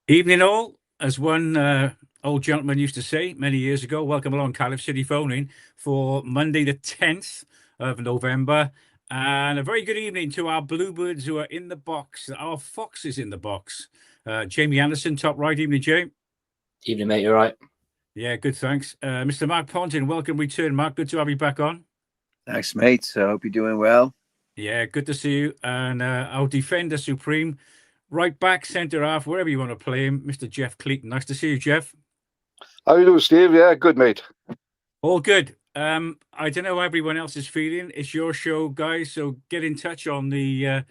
Evening all, as one old gentleman used to say many years ago. Welcome along, Cardiff City phoning for Monday the 10th of November. And a very good evening to our Bluebirds who are in the box, our Foxes in the box. Jamie Anderson, top right. Evening, Jamie. Evening, mate. You all right? Yeah, good, thanks. Mr. Mark Pontin, welcome return, Mark. Good to have you back on. Thanks, mate. I hope you're doing well. Yeah, good to see you. And our defender supreme, right back, centre half, wherever you want to play him, Mr. Jeff Cleaton. Nice to see you, Jeff. How you doing, Steve? Yeah, good, mate. All good. I don't know how everyone else is feeling. It's your show, guys. So get in touch on the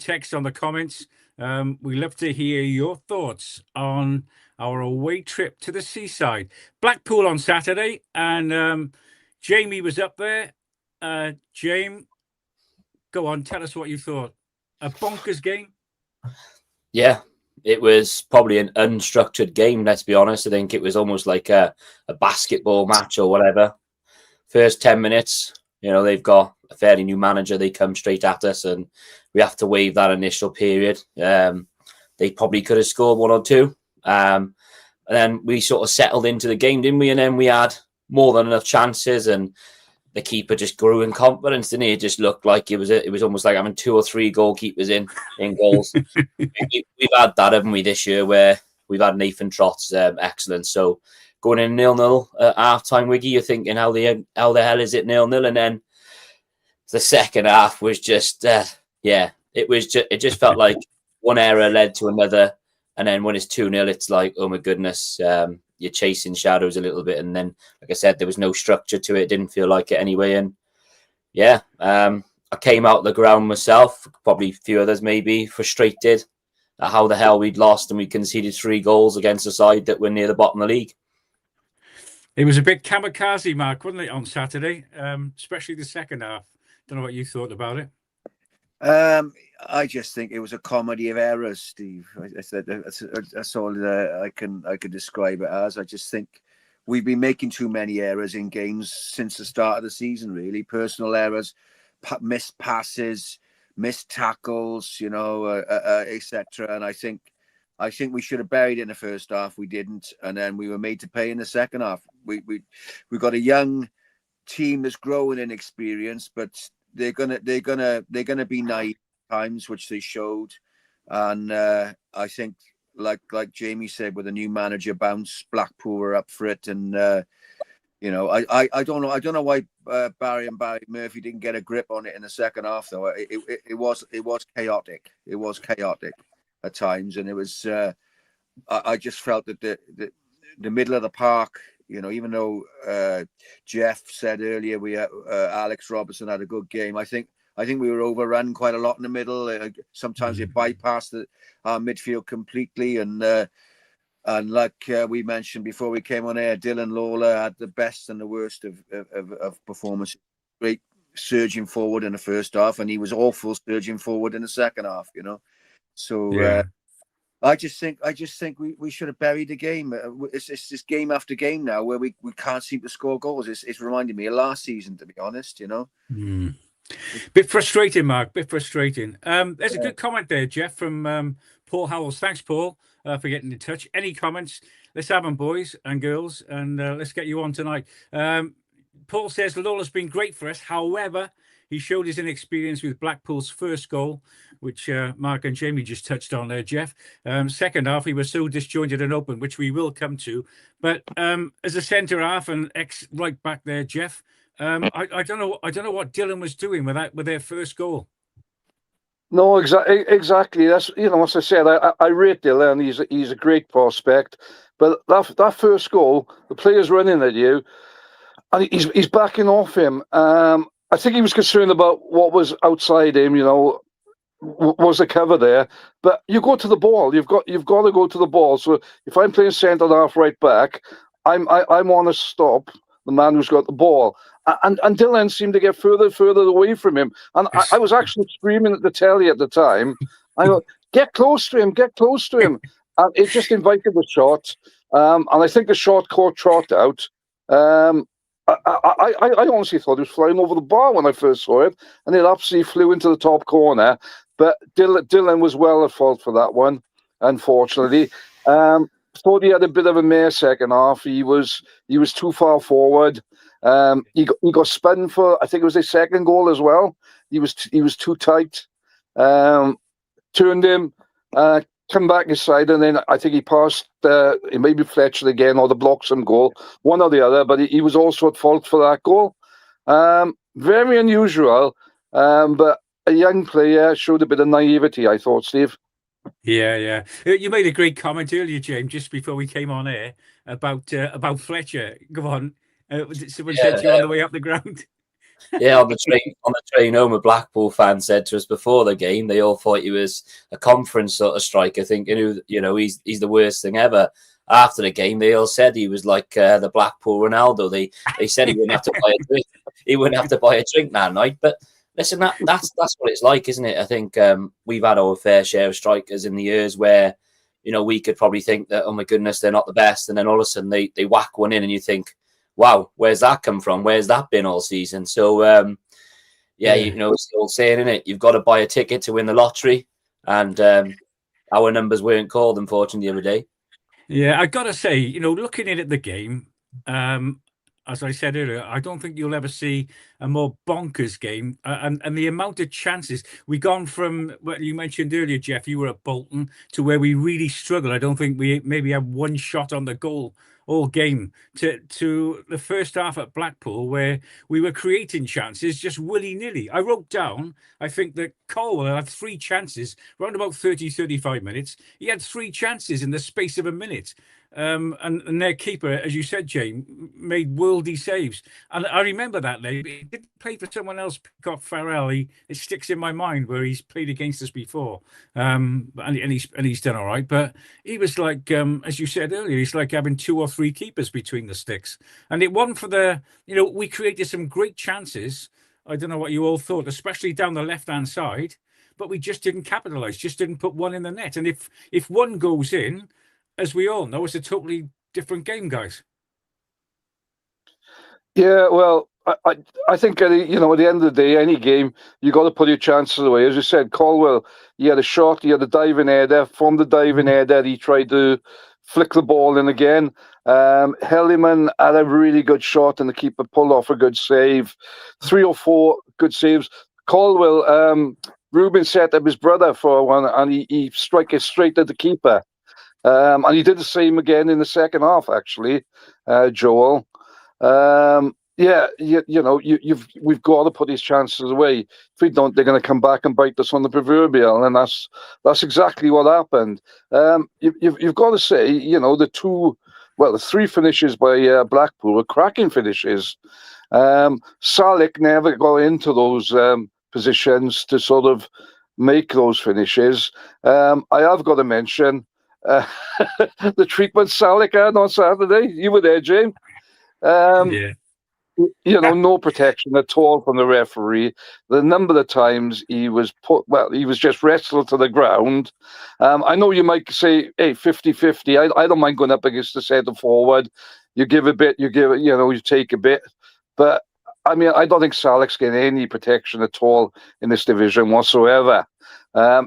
text, on the comments. We love to hear your thoughts on our away trip to the seaside, Blackpool on Saturday, and Jamie was up there. James, go on, tell us what you thought. A bonkers game. Yeah, it was probably an unstructured game, let's be honest. I think it was almost like a basketball match or whatever. First 10 minutes, they've got a fairly new manager. They come straight at us and we have to waive that initial period. They probably could have scored one or two. And then we sort of settled into the game, didn't we? And then we had more than enough chances and the keeper just grew in confidence, didn't he? It just looked like it was almost like having 2 or 3 goalkeepers in goals. We've had that, haven't we, this year, where we've had Nathan Trott's excellence. So going in 0-0 at half-time, Wiggy, you're thinking, how the hell is it 0-0? And then the second half was just, it just felt like one error led to another. And then when it's 2-0, it's like, oh my goodness, you're chasing shadows a little bit. And then, like I said, there was no structure to it. It didn't feel like it anyway. And yeah, I came out the ground myself, probably a few others maybe, frustrated at how the hell we'd lost and we conceded 3 goals against a side that were near the bottom of the league. It was a bit kamikaze, Mark, wasn't it, on Saturday? Especially the second half. Don't know what you thought about it. I just think it was a comedy of errors, Steve. That's all I could describe it as. I just think we've been making too many errors in games since the start of the season, really. Personal errors, missed passes, missed tackles, etc. And I think we should have buried it in the first half. We didn't, and then we were made to pay in the second half. We got a young team that's growing in experience, but they're gonna be naive times, which they showed. And I think, like Jamie said, with a new manager bounce, Blackpool were up for it. And I don't know why Barry Murphy didn't get a grip on it in the second half, though. It was chaotic. It was chaotic at times, and it was. I just felt that the middle of the park, even though Jeff said earlier Alex Robertson had a good game, I think we were overrun quite a lot in the middle. Sometimes it bypassed our midfield completely, and like we mentioned before we came on air, Dylan Lawler had the best and the worst of performance. Great surging forward in the first half, and he was awful surging forward in the second half. So. Yeah. I just think we should have buried the game. It's just game after game now where we can't seem to score goals. It's reminding me of last season, to be honest. Bit frustrating, Mark. Bit frustrating. There's a good comment there, Jeff, from Paul Howells. Thanks, Paul, for getting in touch. Any comments? Let's have them, boys and girls, and let's get you on tonight. Paul says Lawler's been great for us. However, he showed his inexperience with Blackpool's first goal, which Mark and Jamie just touched on there, Jeff. Second half, he was so disjointed and open, which we will come to. But as a centre half and ex-right back there, Jeff, I don't know what Dylan was doing with their first goal. No, exactly. That's as I said, I rate Dylan. He's a great prospect. But that first goal, the player's running at you, and he's backing off him. I think he was concerned about what was outside him, was the cover there. But you go to the ball. You've got to go to the ball. So if I'm playing centre half right back, I want to stop the man who's got the ball. And Dylan seemed to get further away from him. And I was actually screaming at the telly at the time. I go, get close to him. And it just invited the shot. And I think the shot caught Trott out. I honestly thought he was flying over the bar when I first saw it, and it absolutely flew into the top corner. But Dylan was well at fault for that one, unfortunately. Thought he had a bit of a mare second half. He was too far forward. He got spun for, I think it was his second goal as well. He was too tight. Turned him, come back his side, and then I think he passed. Maybe Fletcher again or the Bloxham goal, one or the other. But he was also at fault for that goal. Very unusual, but a young player showed a bit of naivety, I thought, Steve. Yeah. You made a great comment earlier, James, just before we came on air about Fletcher. Go on. Someone said to you on the way up the ground. Yeah, on the train home, a Blackpool fan said to us before the game, they all thought he was a conference sort of striker, thinking, he's the worst thing ever. After the game, they all said he was like the Blackpool Ronaldo. They said he wouldn't have to buy a drink. He wouldn't have to buy a drink that night. But listen, that's what it's like, isn't it? I think we've had our fair share of strikers in the years where, we could probably think that, oh my goodness, they're not the best, and then all of a sudden they whack one in, and you think, wow, where's that come from? Where's that been all season? So, it's the old saying, isn't it? You've got to buy a ticket to win the lottery. And our numbers weren't called, unfortunately, the other day. Yeah, I got to say, looking in at the game, as I said earlier, I don't think you'll ever see a more bonkers game. And the amount of chances, we've gone from what you mentioned earlier, Jeff, you were at Bolton, to where we really struggled. I don't think we maybe had one shot on the goal all game, to the first half at Blackpool, where we were creating chances just willy-nilly. I wrote down, I think that Colwell had 3 chances around about 35 minutes. He had 3 chances in the space of a minute. And their keeper, as you said, James, made worldy saves. And I remember that name. He did play for someone else, Peacock Farrell. It sticks in my mind where he's played against us before. And he's done all right. But he was like, as you said earlier, he's like having 2 or 3 keepers between the sticks. And it wasn't for we created some great chances. I don't know what you all thought, especially down the left-hand side. But we just didn't capitalize, just didn't put one in the net. And if one goes in, as we all know, it's a totally different game, guys. Yeah, well, I think at the end of the day, any game, you got to put your chances away. As you said, Colwell, he had a shot, he had a diving header. From the diving header, he tried to flick the ball in again. Helliman had a really good shot, and the keeper pulled off a good save. 3 or 4 good saves. Colwell, Ruben set up his brother for one, and he struck it straight at the keeper. And he did the same again in the second half, actually, Joel. We've got to put these chances away. If we don't, they're going to come back and bite us on the proverbial, and that's exactly what happened. You've got to say, the 3 finishes by Blackpool were cracking finishes. Salick never got into those positions to sort of make those finishes. I have got to mention the treatment Salick had on Saturday. You were there, James. No protection at all from the referee. The number of times he was just wrestled to the ground. I know you might say, hey, 50-50. I don't mind going up against the centre forward. You give a bit, you take a bit. But, I mean, I don't think Salick's getting any protection at all in this division whatsoever.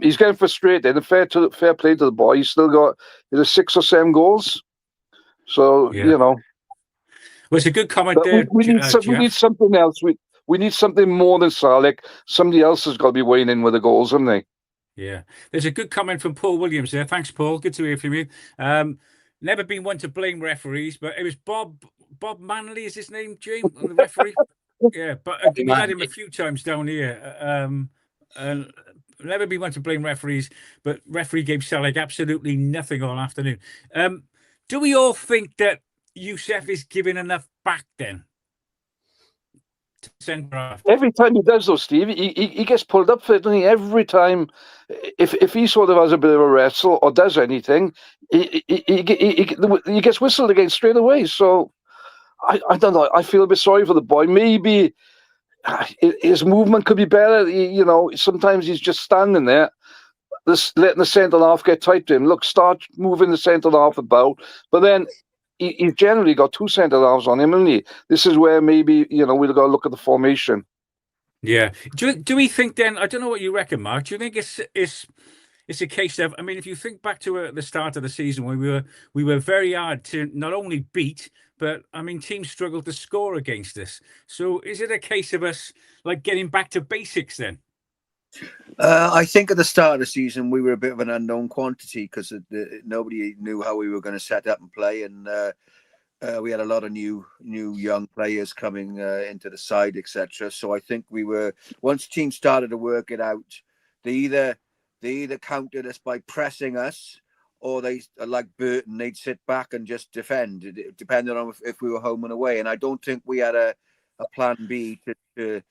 He's getting frustrated. And fair play to the boy. He's still got 6 or 7 goals. So, Well, it's a good comment there. We need something else. We need something more than Salick. Somebody else has got to be weighing in with the goals, haven't they? Yeah. There's a good comment from Paul Williams there. Thanks, Paul. Good to hear from you. Never been one to blame referees, but it was Bob Manley is his name, James, the referee. Yeah, but we had him a few times down here. And never been one to blame referees, but referee gave Salick absolutely nothing all afternoon. Do we all think that Youssef is giving enough back then? Every time he does though, Steve, he gets pulled up for it, doesn't he? Every time, if he sort of has a bit of a wrestle or does anything, he gets whistled against straight away. So I don't know. I feel a bit sorry for the boy. Maybe his movement could be better. Sometimes he's just standing there, letting the centre half get tight to him. Look, start moving the centre half about, but then he's generally got 2 centre halves on him, hasn't he? This is where maybe we've got to look at the formation. Yeah. Do we think then? I don't know what you reckon, Mark. Do you think it's it's a case of, I mean, if you think back to the start of the season when we were very hard to not only beat, but I mean, teams struggled to score against us. So is it a case of us like getting back to basics then? I think at the start of the season we were a bit of an unknown quantity because nobody knew how we were going to set up and play, and we had a lot of new young players coming into the side, etc. So I think we were, once teams started to work it out, they either countered us by pressing us, or they, like Burton, they'd sit back and just defend, depending on if we were home and away. And I don't think we had a plan B to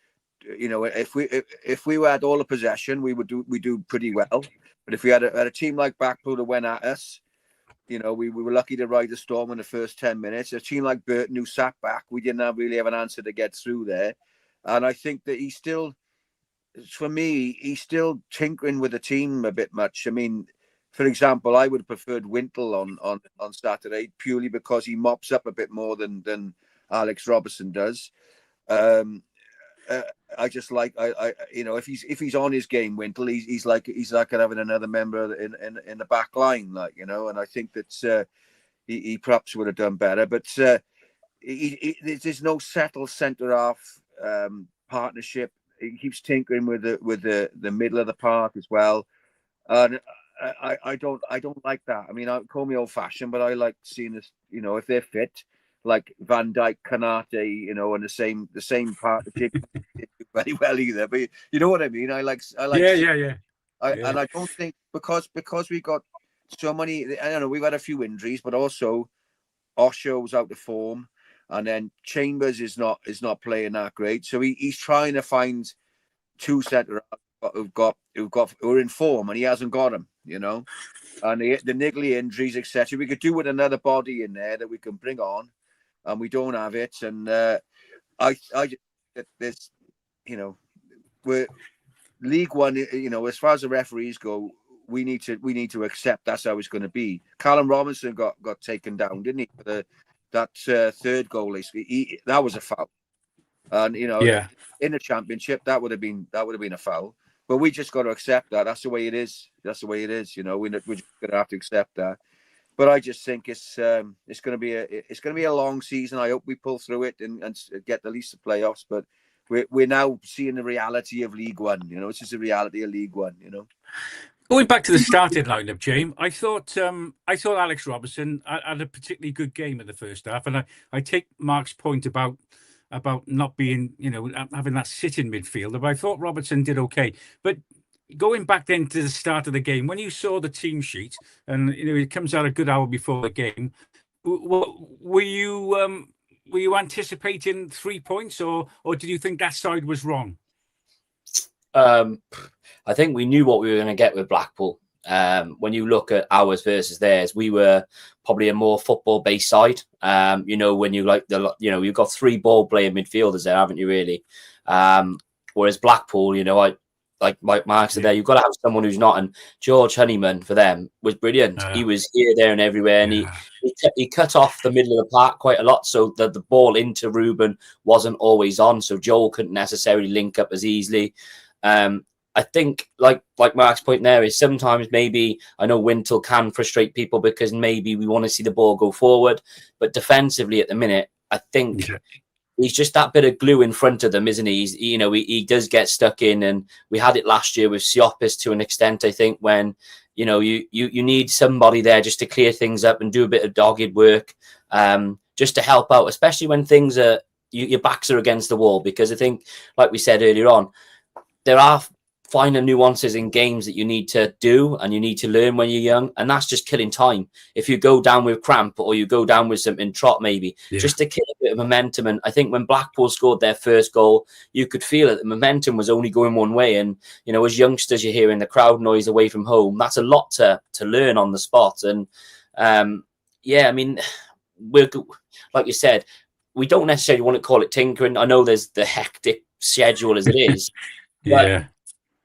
you know, if we had all the possession, we do pretty well. But if we had a team like Blackpool that went at us, you know, we were lucky to ride the storm in the first 10 minutes. A team like Burton who sat back, we didn't really have an answer to get through there. And I think that he's still tinkering with the team a bit much. I mean, for example, I would have preferred Wintle on Saturday purely because he mops up a bit more than Alex Robertson does. I just like you know, if he's on his game, Wintle, he's like having another member in the back line, like, you know. And I think that he perhaps would have done better, but there's no settled centre half partnership. He keeps tinkering with the middle of the park as well, and I don't like that. I mean, I call me old fashioned, but I like seeing this. You know, if they're fit, like Van Dijk, Kanate, you know, and the same partnership very well either. But you know what I mean? I like. Yeah. And I don't think because we got so many. I don't know. We've had a few injuries, but also Osho's out of form, and then Chambers is not playing that great. So he's trying to find two centre who are in form, and he hasn't got them. You know, and the niggly injuries, etc. We could do with another body in there that we can bring on, and we don't have it. And I just this, you know, we're League One. You know, as far as the referees go, we need to accept that's how it's going to be. Callum Robinson got taken down, didn't he? For that third goal, that was a foul. And you know, in the Championship, that would have been a foul. But we just got to accept that. That's the way it is. You know, we're just going to have to accept that. But I just think it's going to be a long season. I hope we pull through it and get at least the playoffs. But we're now seeing the reality of League One. You know, it's just the reality of League One. You know. Going back to the starting lineup, James, I thought Alex Robertson had a particularly good game in the first half, and I take Mark's point about not being, you know, having that sit in midfielder, but I thought Robertson did okay. But going back then to the start of the game, when you saw the team sheet, and you know it comes out a good hour before the game, were you anticipating 3 points, or did you think that side was wrong? I think we knew what we were going to get with Blackpool. When you look at ours versus theirs, we were probably a more football-based side. You know, when you you've got 3 ball-playing midfielders there, haven't you? Really. Whereas Blackpool, you know, like Mark said there, you've got to have someone who's not. And George Honeyman for them was brilliant. He was here, there, and everywhere, and he cut off the middle of the park quite a lot, so that the ball into Ruben wasn't always on. So Joel couldn't necessarily link up as easily. I think, like Mark's point there, is sometimes maybe I know Wintle can frustrate people because maybe we want to see the ball go forward, but defensively at the minute, I think he's just that bit of glue in front of them, isn't he? He does get stuck in, and we had it last year with Siopis to an extent. I think when you need somebody there just to clear things up and do a bit of dogged work, just to help out, especially when things are your backs are against the wall. Because I think, like we said earlier on, there are finer nuances in games that you need to do and you need to learn when you're young, and that's just killing time. If you go down with cramp or you go down with something trot, maybe just to kill a bit of momentum. And I think when Blackpool scored their first goal, you could feel it. The momentum was only going one way, and you know, as youngsters, you're hearing the crowd noise away from home. That's a lot to learn on the spot. And I mean, we're, like you said, we don't necessarily want to call it tinkering. I know there's the hectic schedule as it is.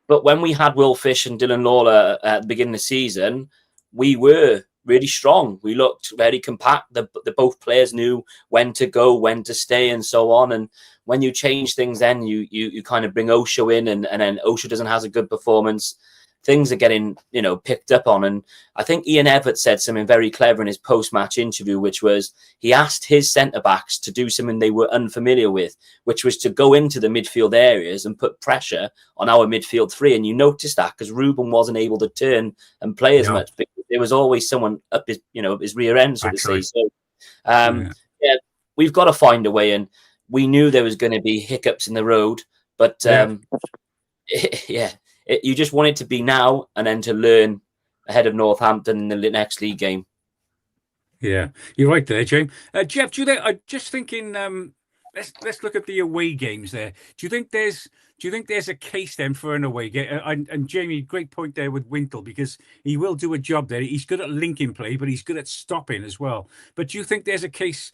But when we had Will Fish and Dylan Lawler at the beginning of the season, we were really strong. We looked very compact. The both players knew when to go, when to stay, and so on. And when you change things, then you kind of bring Osho in, and then Osho doesn't have a good performance. things are getting, you know, picked up on. And I think Ian Everett said something very clever in his post-match interview, which was he asked his centre-backs to do something they were unfamiliar with, which was to go into the midfield areas and put pressure on our midfield three. And you noticed that because Ruben wasn't able to turn and play as much, because there was always someone up his, you know, his rear end, so to say. So, yeah, we've got to find a way. And we knew there was going to be hiccups in the road, but you just want it to be now and then to learn ahead of Northampton in the next league game. Yeah, you're right there, James. Jeff, do you think? I'm just thinking. Let's look at the away games there. Do you think there's a case then for an away game? And Jamie, great point there with Wintle, because he will do a job there. He's good at linking play, but he's good at stopping as well. But do you think there's a case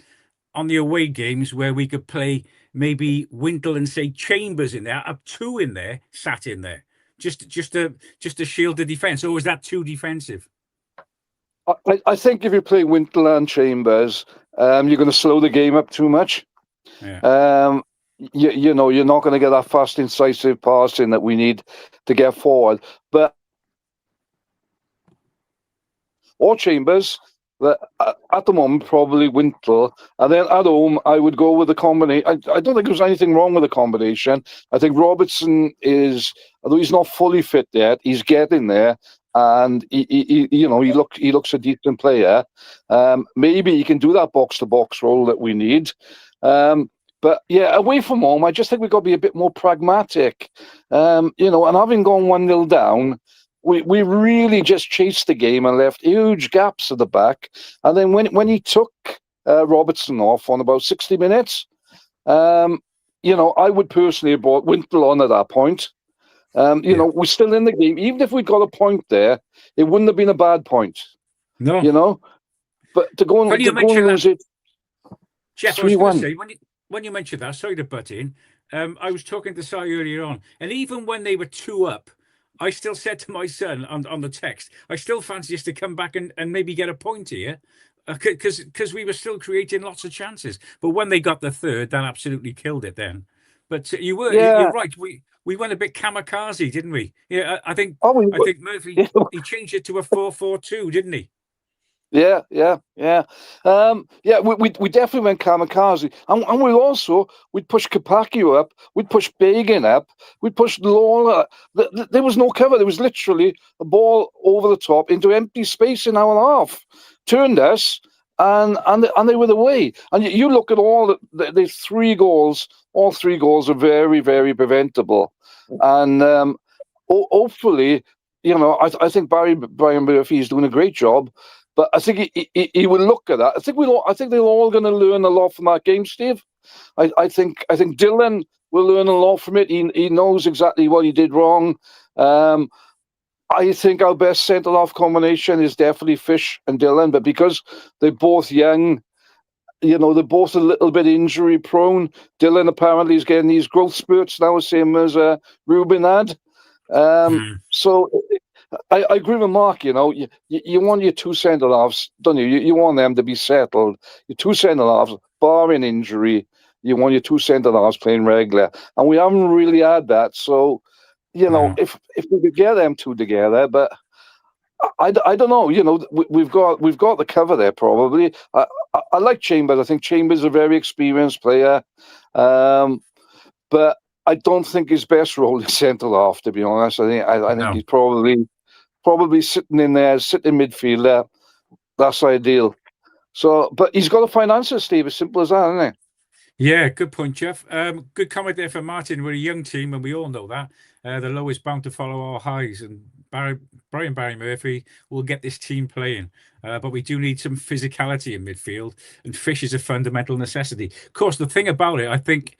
on the away games where we could play maybe Wintle and say Chambers in there, up two in there, sat in there, just to shield the defence, or is that too defensive? I think if you play Wintle and Chambers, you're going to slow the game up too much. Yeah. You know, you're not going to get that fast, incisive passing that we need to get forward. But or Chambers, but at the moment probably Wintle, and then at home I would go with the combination. I don't think there's anything wrong with the combination. I think Robertson is, although he's not fully fit yet, he's getting there. And he looks a decent player. Maybe he can do that box-to-box role that we need. But yeah, away from home, I just think we've got to be a bit more pragmatic. And having gone 1-0 down, we really just chased the game and left huge gaps at the back. And then when he took Robertson off on about 60 minutes, I would personally have brought Wintle on at that point. We're still in the game. Even if we got a point there, it wouldn't have been a bad point. No. But to go and lose it, Jeff, 3-1. I was going to say, when you mentioned that, sorry to butt in, I was talking to Si earlier on, and even when they were 2 up, I still said to my son on the text, I still fancy us to come back and maybe get a point here, because we were still creating lots of chances. But when they got the third, that absolutely killed it then. But you're right. We went a bit kamikaze, didn't we? Yeah, I think Murphy he changed it to a 4-4-2, didn't he? Yeah. We definitely went kamikaze, and we'd push Kapaki up, we'd push Bagan up, we'd push Lawler. There was no cover. There was literally a ball over the top into empty space in our half, turned us, and they were away. And you look at all the 3 goals. All 3 goals are very, very preventable, and hopefully, I think Brian Murphy is doing a great job. But I think he will look at that. I think they're all going to learn a lot from that game, Steve. I think Dylan will learn a lot from it. He knows exactly what he did wrong. I think our best centre-half combination is definitely Fish and Dylan, but because they're both young, they're both a little bit injury prone. Dylan apparently is getting these growth spurts now, same as Ruben had. So I agree with Mark. You want your 2 centre-halves, don't you? You want them to be settled. Your 2 centre-halves, barring injury, you want your 2 centre-halves playing regular. And we haven't really had that. So, if we could get them 2 together, but I don't know. We've got the cover there probably. I like Chambers. I think Chambers is a very experienced player, but I don't think his best role is centre half. To be honest, I think he's probably sitting in there, sitting midfielder. That's ideal. So, but he's got to finance it, Steve. As simple as that, isn't it? Yeah, good point, Jeff. Good comment there from Martin. We're a young team, and we all know that. The low is bound to follow our highs, and Barry Murphy will get this team playing. But we do need some physicality in midfield, and Fish is a fundamental necessity. Of course, the thing about it, I think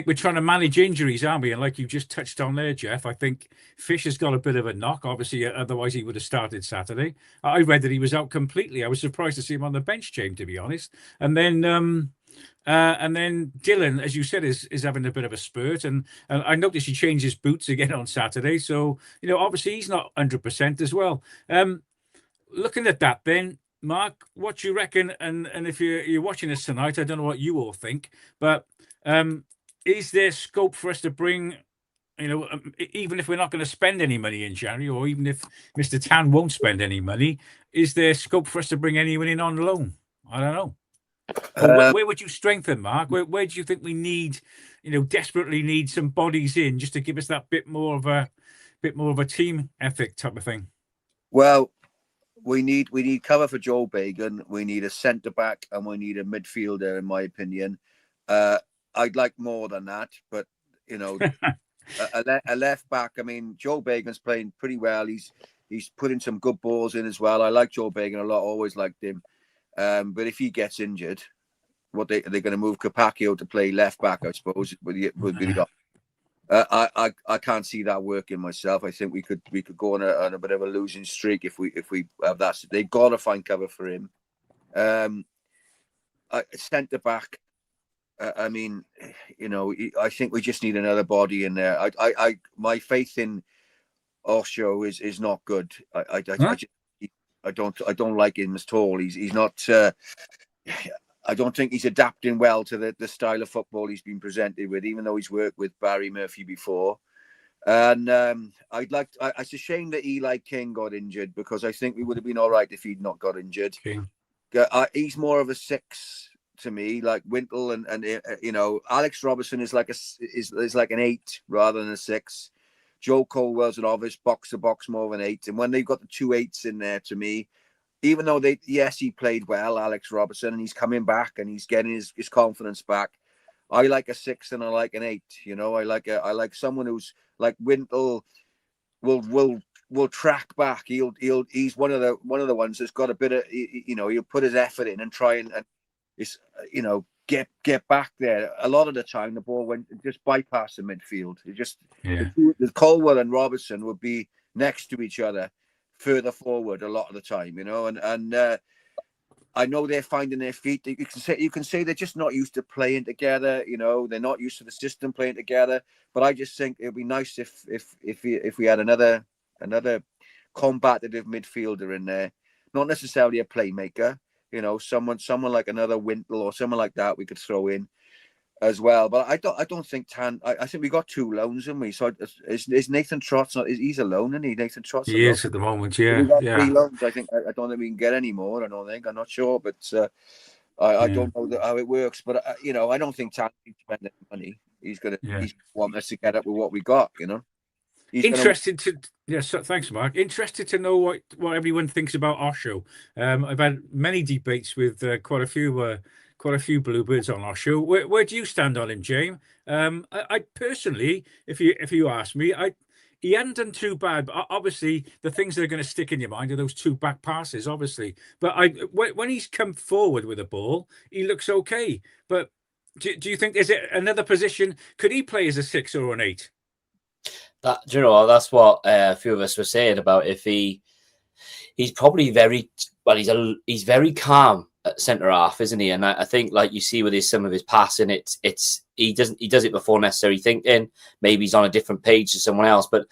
we're trying to manage injuries, aren't we? And like you just touched on there, Jeff, I think Fish has got a bit of a knock. Obviously, otherwise he would have started Saturday. I read that he was out completely. I was surprised to see him on the bench, James, to be honest. And then Dylan, as you said, is having a bit of a spurt, and I noticed he changed his boots again on Saturday. So obviously he's not 100% as well. Looking at that, then, Mark, what do you reckon? And if you're watching this tonight, I don't know what you all think, but is there scope for us to bring even if we're not going to spend any money in January, or even if Mr. Tan won't spend any money, is there scope for us to bring anyone in on loan? I don't know. Or where would you strengthen, Mark? Where do you think we need, desperately need some bodies in just to give us that bit more of a team ethic type of thing? Well, we need cover for Joe Bagan. We need a centre back, and we need a midfielder, in my opinion. I'd like more than that, but a left back. I mean, Joe Bagan's playing pretty well. He's putting some good balls in as well. I like Joe Bagan a lot. Always liked him. But if he gets injured, are they going to move Capaccio to play left back? I suppose I can't see that working myself. I think we could go on a bit of a losing streak if we have that. They've got to find cover for him. Centre back. I mean, I think we just need another body in there. My faith in Osho is not good. I don't like him at all. He's not. I don't think he's adapting well to the style of football he's been presented with, even though he's worked with Barry Murphy before. And it's a shame that Eli King got injured, because I think we would have been all right if he'd not got injured. Okay. He's more of a 6 to me, like Wintle, and Alex Robertson is like an 8 rather than a 6. Joe Colwell's an obvious box to box more of an 8, and when they've got the 2 8s in there, to me, even though he played well, Alex Robertson, and he's coming back and he's getting his confidence back, I like a 6 and I like an 8. I like someone who's like Wintle will track back. He's one of the ones that's got a bit of he'll put his effort in and try and get back there. A lot of the time the ball went just bypass the midfield. The Colwell and Robertson would be next to each other further forward a lot of the time, and I know they're finding their feet. You can say they're just not used to playing together. They're not used to the system playing together. But I just think it'd be nice if we had another combative midfielder in there, not necessarily a playmaker. Someone like another Wintle or someone like that we could throw in as well. But I don't think Tan. I think we got 2 loans, haven't we? So is Nathan Trott's not? He's alone, isn't he? Nathan Trott's. He is at the moment. Yeah, we got 3 loans. I don't think we can get any more. I'm not sure, but I don't know how it works. But I don't think Tan can spend any money. He's want us to get up with what we got. Thanks, Mark. Interested to know what everyone thinks about Osho. I've had many debates with quite a few Bluebirds on Osho. Where do you stand on him, James? I personally, if you ask me, he hadn't done too bad. But obviously, the things that are going to stick in your mind are those 2 back passes, obviously. But when he's come forward with a ball, he looks okay. But do you think there's another position? Could he play as a 6 or an 8? That's what a few of us were saying about if he's probably he's very calm at centre half, isn't he? And I think, like you see with some of his passing, he does it before necessary thinking. Maybe he's on a different page to someone else, but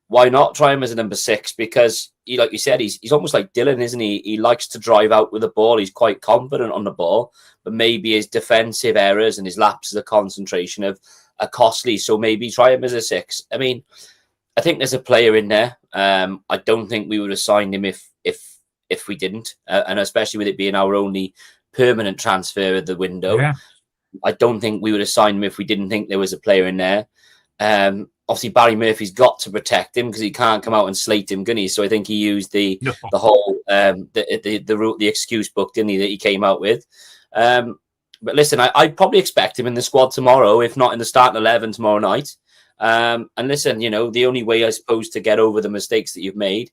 why not try him as a number 6? Because like you said, he's almost like Dylan, isn't he? He likes to drive out with the ball. He's quite confident on the ball, but maybe his defensive errors and his lapses of concentration are costly. So maybe try him as a 6. I mean, I think there's a player in there. I don't think we would have signed him if we didn't, and especially with it being our only permanent transfer of the window. Yeah. I don't think we would have signed him if we didn't think there was a player in there. Obviously, Barry Murphy's got to protect him because he can't come out and slate him, can he? So I think he used the whole the excuse book, didn't he, that he came out with. But listen, I'd probably expect him in the squad tomorrow, if not in the starting 11 tomorrow night. And listen, the only way, I suppose, to get over the mistakes that you've made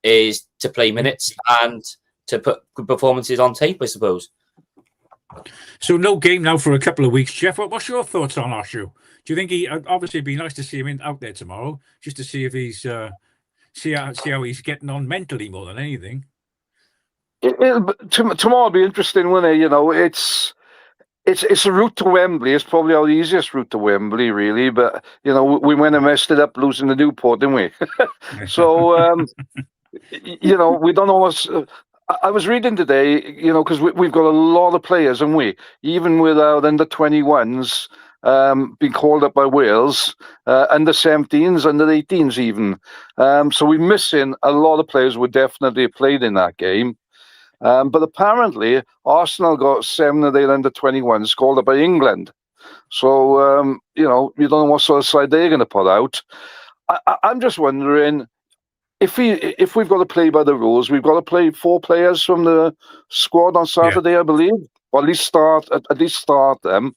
is to play minutes and to put good performances on tape, I suppose. So no game now for a couple of weeks, Jeff. What's your thoughts on Osho? Do you think obviously it'd be nice to see him out there tomorrow, just to see if he's see how he's getting on mentally more than anything? Tomorrow will be interesting, won't it? It's a route to Wembley. It's probably our easiest route to Wembley, really. But we went and messed it up losing the Newport, didn't we? So we don't always. I was reading today, because we've got a lot of players, haven't we? Even with our under 21s, been called up by Wales, under 17s, under 18s even. So we're missing a lot of players who definitely played in that game. But apparently, Arsenal got 7 of their under 21s called up by England. So, you know, you don't know what sort of side they're going to put out. I'm just wondering, if we've got to play by the rules, we've got to play 4 players from the squad on Saturday, I believe, or at least start them.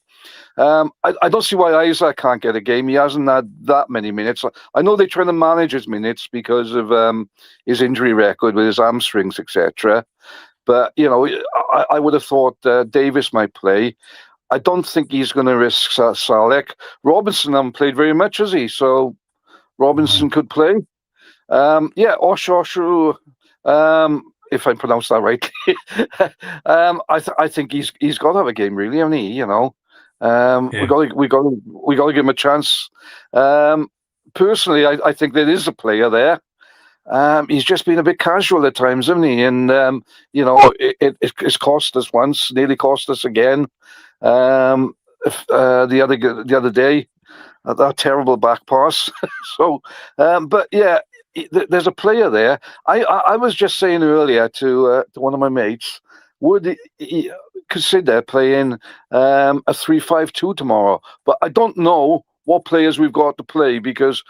I don't see why Isaac can't get a game. He hasn't had that many minutes. I know they're trying to manage his minutes because of his injury record with his hamstrings, etc. But you know, I would have thought Davis might play. I don't think he's going to risk Salek. Robinson hasn't played very much, has he? So Robinson could play. Oshu, if I pronounce that right. I think he's got to have a game, really, hasn't he? You know, we got to give him a chance. Personally, I think there is a player there. He's just been a bit casual at times, hasn't he? And you know, it's cost us once, nearly cost us again. The other day, that terrible back pass. So, but yeah, there's a player there. I was just saying earlier to one of my mates, would he consider playing a 3-5-2 tomorrow? But I don't know what players we've got to play because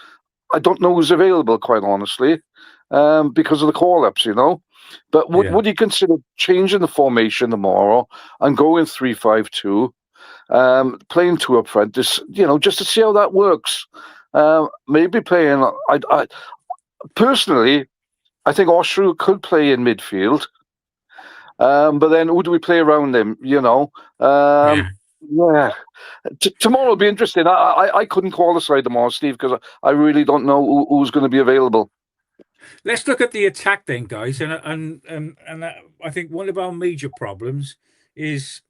I don't know who's available, quite honestly, because of the call-ups, you know. But would you consider changing the formation tomorrow and going 3-5-2, playing 2 up front, just to see how that works? Maybe playing. I personally, I think Oshu could play in midfield, but then who do we play around him? You know. Yeah, tomorrow will be interesting. I couldn't call the side tomorrow, Steve, because I really don't know who's going to be available. Let's look at the attack then, guys, and I think one of our major problems is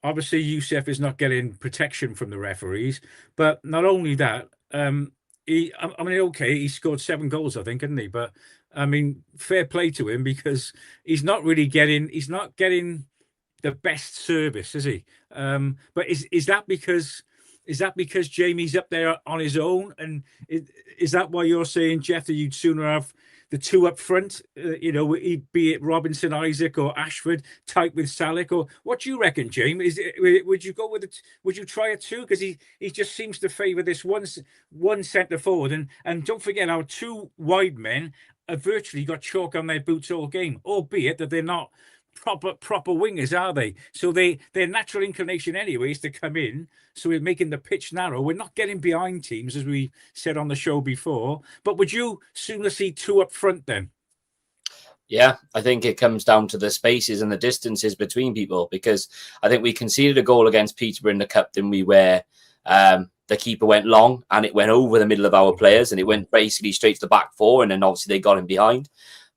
obviously Youssef is not getting protection from the referees, but not only that, he scored 7 goals, I think, didn't he? But I mean, fair play to him because he's not getting the best service, is he? But is that because Jamie's up there on his own, and is that why you're saying, Jeff, that you'd sooner have the 2 up front, be it Robinson, Isaac, or Ashford, tight with Salek, or what do you reckon, James? Would you go with it? Would you try a 2? Because he just seems to favour this one centre forward, and don't forget our 2 wide men have virtually got chalk on their boots all game, albeit that they're not proper wingers, are they? So their natural inclination anyway is to come in, so we're making the pitch narrow. We're not getting behind teams, as we said on the show before. But would you sooner see 2 up front then? Yeah, I think it comes down to the spaces and the distances between people, because I think we conceded a goal against Peterborough in the cup, didn't we, where the keeper went long and it went over the middle of our players and it went basically straight to the back 4, and then obviously they got him behind.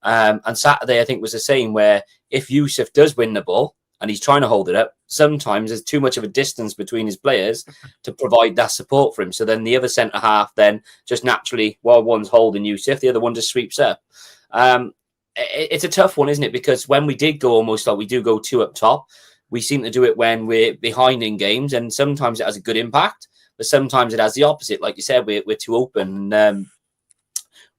And Saturday, I think, was the same, where if Youssef does win the ball and he's trying to hold it up, sometimes there's too much of a distance between his players to provide that support for him. So then the other centre-half then just naturally, while one's holding Youssef, the other one just sweeps up. It's a tough one, isn't it? Because when we did go almost like we do go 2 up top, we seem to do it when we're behind in games, and sometimes it has a good impact, but sometimes it has the opposite. Like you said, we're too open.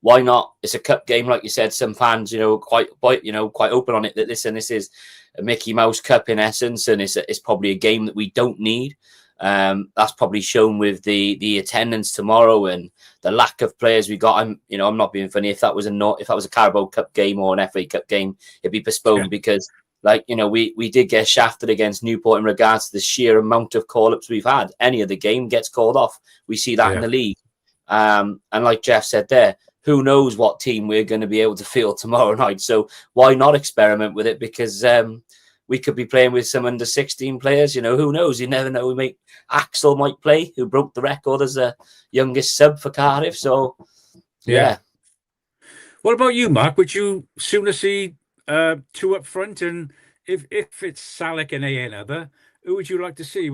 Why not? It's a cup game, like you said. Some fans, quite open on it that this is a Mickey Mouse Cup in essence, and it's probably a game that we don't need. That's probably shown with the attendance tomorrow and the lack of players we got. I'm not being funny. If that was a Carabao Cup game or an FA Cup game, it'd be postponed because, we did get shafted against Newport in regards to the sheer amount of call-ups we've had. Any other game gets called off. We see that in the league. And like Jeff said there, who knows what team we're going to be able to field tomorrow night. So why not experiment with it? Because we could be playing with some under 16 players. Who knows? You never know. Axel might play, who broke the record as the youngest sub for Cardiff. So, yeah. What about you, Mark? Would you sooner see 2 up front? And if it's Salek and another, who would you like to see?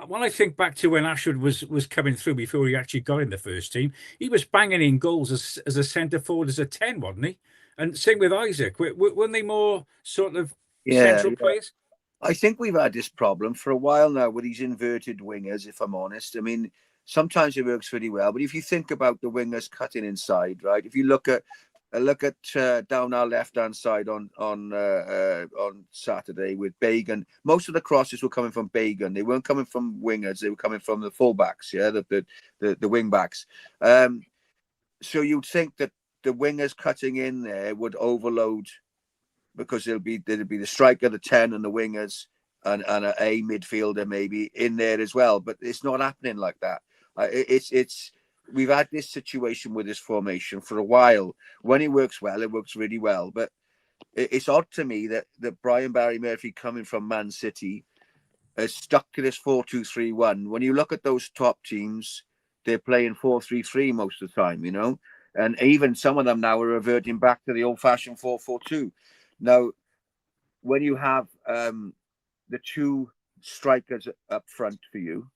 When I think back to when Ashford was coming through before he actually got in the first team, he was banging in goals as a centre forward, as a 10, wasn't he? And same with Isaac. Weren't they more sort of central players? I think we've had this problem for a while now with these inverted wingers, if I'm honest. I mean, sometimes it works really well, but if you think about the wingers cutting inside, right? If you look at down our left-hand side on Saturday with Bagan, most of the crosses were coming from Bagan. They weren't coming from wingers; they were coming from the fullbacks, yeah, the wing backs. So you'd think that the wingers cutting in there would overload, because there'd be the striker, the 10, and the wingers, and a midfielder maybe in there as well. But it's not happening like that. We've had this situation with this formation for a while. When it works well, it works really well. But it's odd to me that Brian Barry Murphy, coming from Man City, has stuck to this 4-2-3-1. When you look at those top teams, they're playing 4-3-3 most of the time, you know. And even some of them now are reverting back to the old-fashioned 4-4-2. Now, when you have the two strikers up front for you,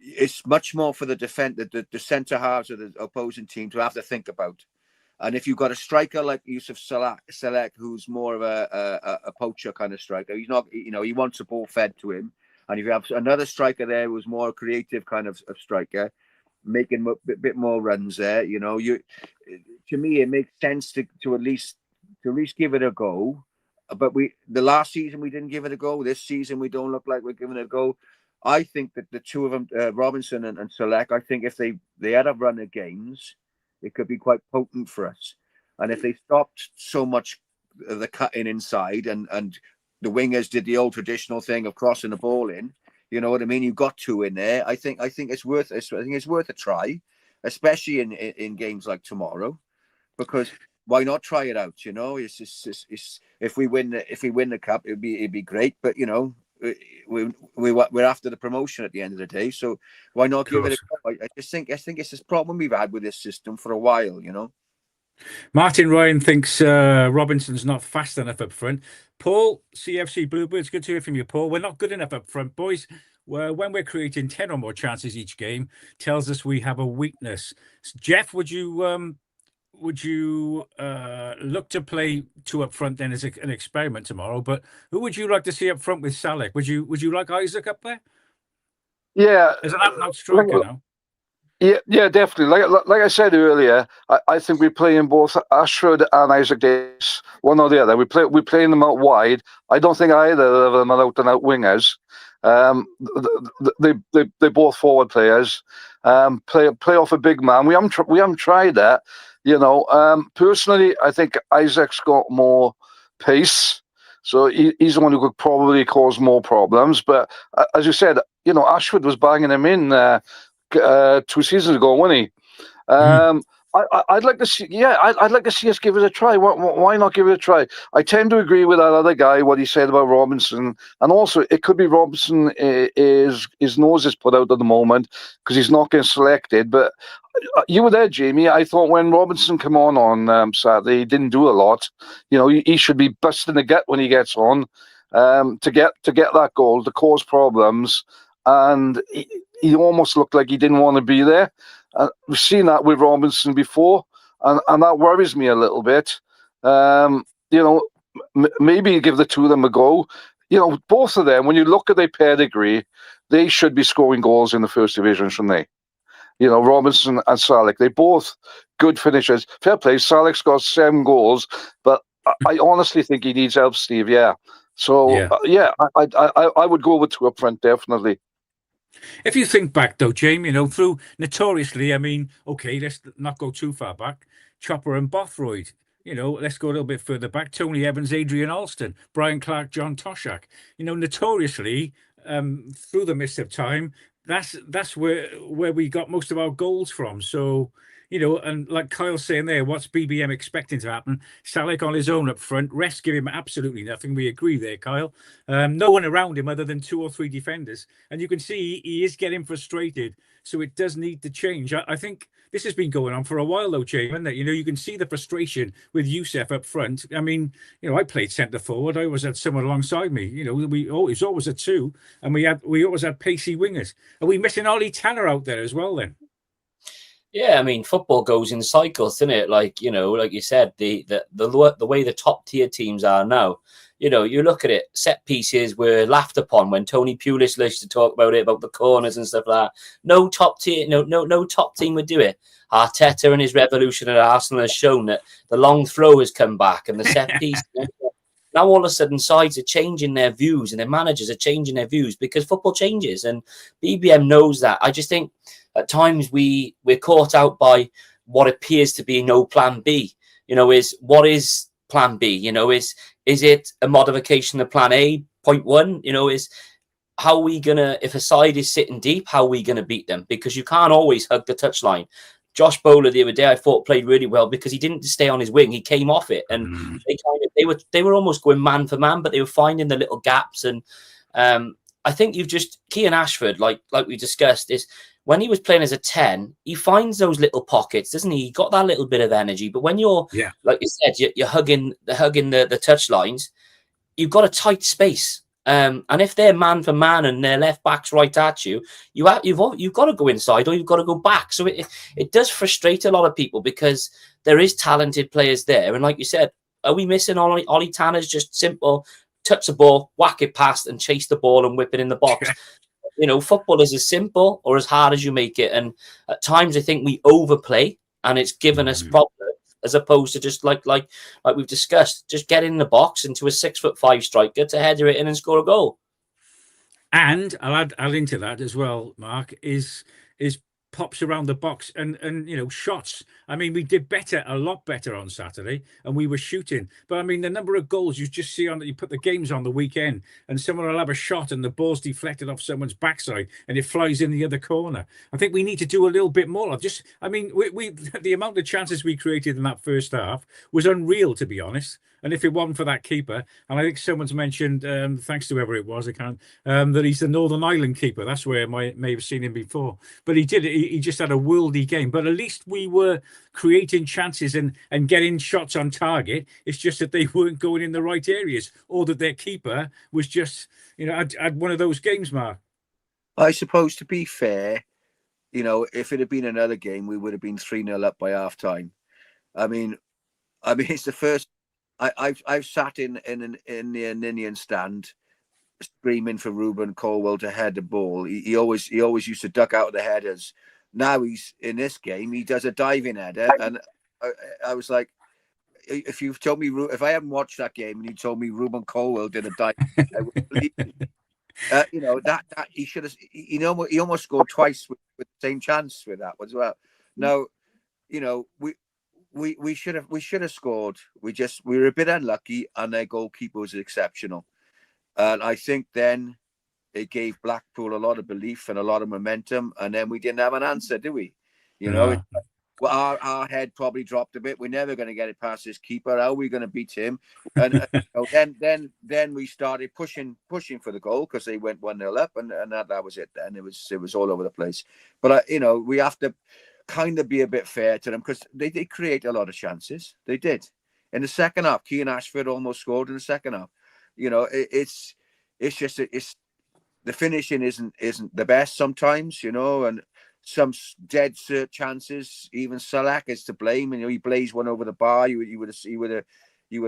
it's much more for the the centre halves of the opposing team to have to think about. And if you've got a striker like Yusuf Salek, who's more of a poacher kind of striker, he's not, you know, he wants the ball fed to him. And if you have another striker there who's more a creative kind of striker, making a bit more runs there, you know, to me it makes sense to at least give it a go. But the last season we didn't give it a go. This season we don't look like we're giving it a go. I think that the two of them, Robinson and Selec, I think if they had a run of games, it could be quite potent for us. And if they stopped so much of the cutting inside and the wingers did the old traditional thing of crossing the ball in, you know what I mean? You've got two in there. I think it's worth a try, especially in games like tomorrow, because why not try it out? You know, it's if we win the cup, it'd be great. But you know, we're after the promotion at the end of the day, so why not give it a go? I think it's this problem we've had with this system for a while, you know. Martin Ryan thinks Robinson's not fast enough up front. Paul, CFC Bluebirds, good to hear from you, Paul. We're not good enough up front, boys. When we're creating 10 or more chances each game, tells us we have a weakness. Jeff, would you look to play two up front then as an experiment tomorrow? But who would you like to see up front with Salek? Would you like Isaac up there? Yeah, as an out striker now. Yeah, definitely. Like I said earlier, I think we're playing both Ashford and Isaac Davis, one or the other. We're playing them out wide. I don't think either of them are out and out wingers. They're both forward players. Play off a big man. We haven't tried that. You know, personally, I think Isaac's got more pace, so he's the one who could probably cause more problems. But as you said, you know, Ashford was banging him in 2 seasons ago, wasn't he? I'd like to see. Yeah, I'd like to see us give it a try. Why not give it a try? I tend to agree with that other guy, what he said about Robinson, and also it could be Robinson his nose is put out at the moment because he's not getting selected. But you were there, Jamie. I thought when Robinson came on Saturday, he didn't do a lot. You know, he should be busting the gut when he gets on to get that goal to cause problems, and he almost looked like he didn't want to be there. We've seen that with Robinson before, and that worries me a little bit. You know, maybe give the two of them a go. You know, both of them, when you look at their pedigree, they should be scoring goals in the first division, shouldn't they? You know, Robinson and Salek, they're both good finishers. Fair play, Salek's got 7 goals, but I honestly think he needs help, Steve. Yeah. So, I would go with two up front, definitely. If you think back, though, Jamie, you know, through notoriously, I mean, okay, let's not go too far back. Chopper and Bothroyd, you know, let's go a little bit further back. Tony Evans, Adrian Alston, Brian Clark, John Toshak. You know, notoriously, through the mist of time, that's where we got most of our goals from. So, you know, and like Kyle's saying there, what's BBM expecting to happen? Salek on his own up front, rest give him absolutely nothing. We agree there, Kyle. No one around him other than 2 or 3 defenders. And you can see he is getting frustrated. So it does need to change. I think this has been going on for a while, though, Jamin, that, you know, you can see the frustration with Youssef up front. I mean, you know, I played centre forward. I always had someone alongside me. You know, we always a 2, and we always had pacey wingers. Are we missing Ollie Tanner out there as well then? Yeah, I mean, football goes in cycles, doesn't it? Like, you know, like you said, the way the top tier teams are now, you know, you look at it, set pieces were laughed upon when Tony Pulis used to talk about it, about the corners and stuff like that. No top team, no top team would do it. Arteta and his revolution at Arsenal has shown that the long throw has come back and the set piece. Now all of a sudden sides are changing their views and their managers are changing their views because football changes, and BBM knows that. I just think at times we're caught out by what appears to be no plan B. You know, what is plan B? You know, is it a modification of plan A? Point one, you know, is how are we gonna, if a side is sitting deep, how are we gonna beat them? Because you can't always hug the touchline. Josh Bowler the other day, I thought played really well because he didn't stay on his wing; he came off it, and they were almost going man for man, but they were finding the little gaps. And I think you've just Kean Ashford, like we discussed, is when he was playing as a 10, he finds those little pockets, doesn't he? He got that little bit of energy, but when you're like you said, you're hugging the touch lines, you've got a tight space. And if they're man for man and their left back's right at you, you've got to go inside or you've got to go back. So it does frustrate a lot of people because there is talented players there. And like you said, are we missing Ollie Tanner's just simple touch the ball, whack it past and chase the ball and whip it in the box? You know, football is as simple or as hard as you make it. And at times I think we overplay and it's given us problems. As opposed to just like we've discussed, just get in the box into a 6'5" striker to header it in and score a goal. And I'll add into that as well, Mark, is pops around the box and you know, shots. I mean, we did a lot better on Saturday, and we were shooting. But I mean, the number of goals you just see on, you put the games on the weekend, and someone will have a shot, and the ball's deflected off someone's backside, and it flies in the other corner. I think we need to do a little bit more of just. I mean, we the amount of chances we created in that first half was unreal, to be honest. And if it wasn't for that keeper, and I think someone's mentioned, thanks to whoever it was, I can't, that he's the Northern Ireland keeper. That's where I may have seen him before. But he did. He just had a worldy game. But at least we were creating chances and getting shots on target. It's just that they weren't going in the right areas, or that their keeper was just, you know, had one of those games, Mark. I suppose, to be fair, you know, if it had been another game, we would have been 3-0 up by half time. I mean, it's the first. I've sat in the Ninian stand, screaming for Ruben Colwell to head the ball. He always used to duck out of the headers. Now he's in this game. He does a diving header, and I was like, if you've told me, if I hadn't watched that game and you told me Ruben Colwell did a dive, I would believe you. You know that he should have. He almost scored twice with the same chance with that as well. Now, you know, we should have scored. We were a bit unlucky, and their goalkeeper was exceptional. And I think then it gave Blackpool a lot of belief and a lot of momentum. And then we didn't have an answer, do we? You know, well, our head probably dropped a bit. We're never going to get it past this keeper. How are we going to beat him? And you know, then we started pushing for the goal because they went 1-0 up, and that was it. Then it was all over the place. But you know, we have to kind of be a bit fair to them because they did create a lot of chances. They did. In the second half, Kean Ashford almost scored in the second half. You know, it's just the finishing isn't the best sometimes, you know, and some dead cert chances. Even Salak is to blame. You know, he blazed one over the bar. You would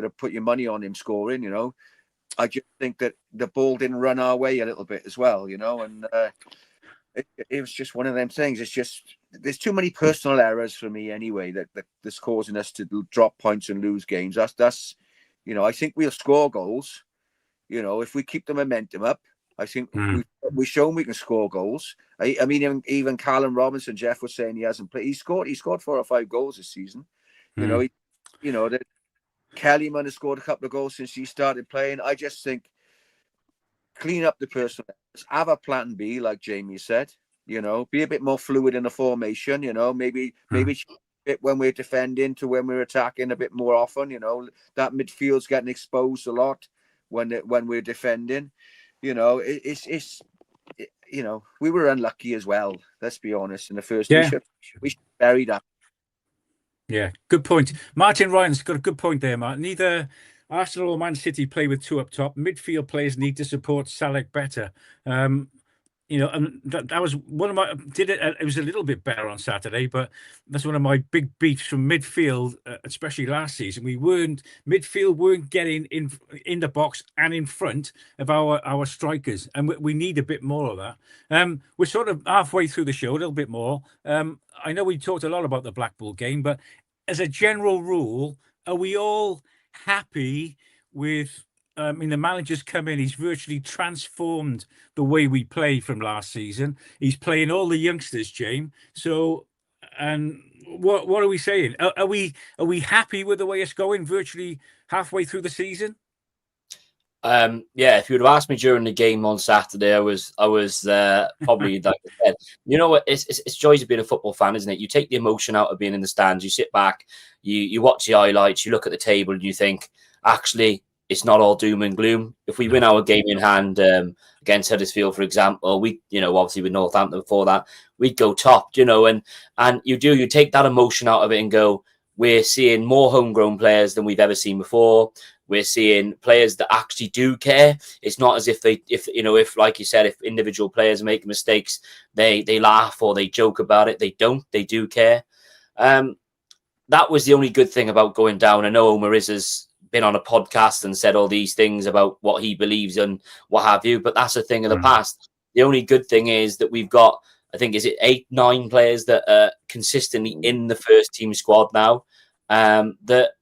have put your money on him scoring. You know, I just think that the ball didn't run our way a little bit as well. You know, and it was just one of them things. It's just there's too many personal errors for me anyway that's causing us to drop points and lose games. That's you know, I think we'll score goals. You know, if we keep the momentum up, I think we've shown we can score goals. I mean, even Callum Robinson, Jeff was saying he hasn't played. He scored 4 or 5 goals this season. You know, that Kellyman has scored a couple of goals since he started playing. I just think clean up the personal errors, have a plan B, like Jamie said. You know, be a bit more fluid in the formation. You know, maybe when we're defending to when we're attacking a bit more often. You know, that midfield's getting exposed a lot when we're defending. You know, it's you know, we were unlucky as well. Let's be honest. In the first, we should bury that. Yeah, good point. Martin Ryan's got a good point there, Mark. Neither Arsenal or Man City play with 2 up top. Midfield players need to support Salek better. and that was one of my it was a little bit better on Saturday, but that's one of my big beefs from midfield, especially last season. Midfield weren't getting in the box and in front of our strikers, and we need a bit more of that. We're sort of halfway through the show, a little bit more. I know we talked a lot about the Blackpool game, but as a general rule, are we all happy with? The manager's come in. He's virtually transformed the way we play from last season. He's playing all the youngsters, James. So, and what are we saying? Are we happy with the way it's going? Virtually halfway through the season. Yeah, if you would have asked me during the game on Saturday, I was probably like I said, you know what? It's joys of being a football fan, isn't it? You take the emotion out of being in the stands. You sit back, you watch the highlights, you look at the table, and you think, actually, it's not all doom and gloom. If we win our game in hand against Huddersfield, for example, we, obviously with Northampton before that, we'd go top, and you take that emotion out of it and go, we're seeing more homegrown players than we've ever seen before. We're seeing players that actually do care. It's not as if if like you said, if individual players make mistakes, they laugh or they joke about it. They don't. They do care. That was the only good thing about going down. I know Omar has been on a podcast and said all these things about what he believes and what have you, but that's a thing of the past. The only good thing is that we've got, I think, is it 8, 9 players that are consistently in the first team squad now, that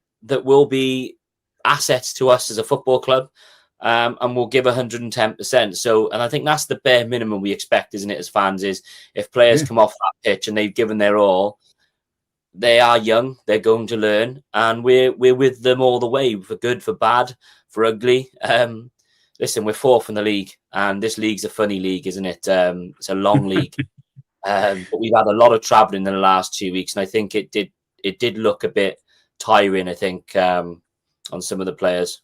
will be assets to us as a football club, and will give 110%. So, and I think that's the bare minimum we expect, isn't it, as fans, is if players come off that pitch and they've given their all, they are young, they're going to learn, and we're with them all the way, for good, for bad, for ugly. Listen, we're 4th in the league, and this league's a funny league, isn't it? It's a long league, but we've had a lot of travelling in the last 2 weeks, and I think it did look a bit tiring, I think, on some of the players.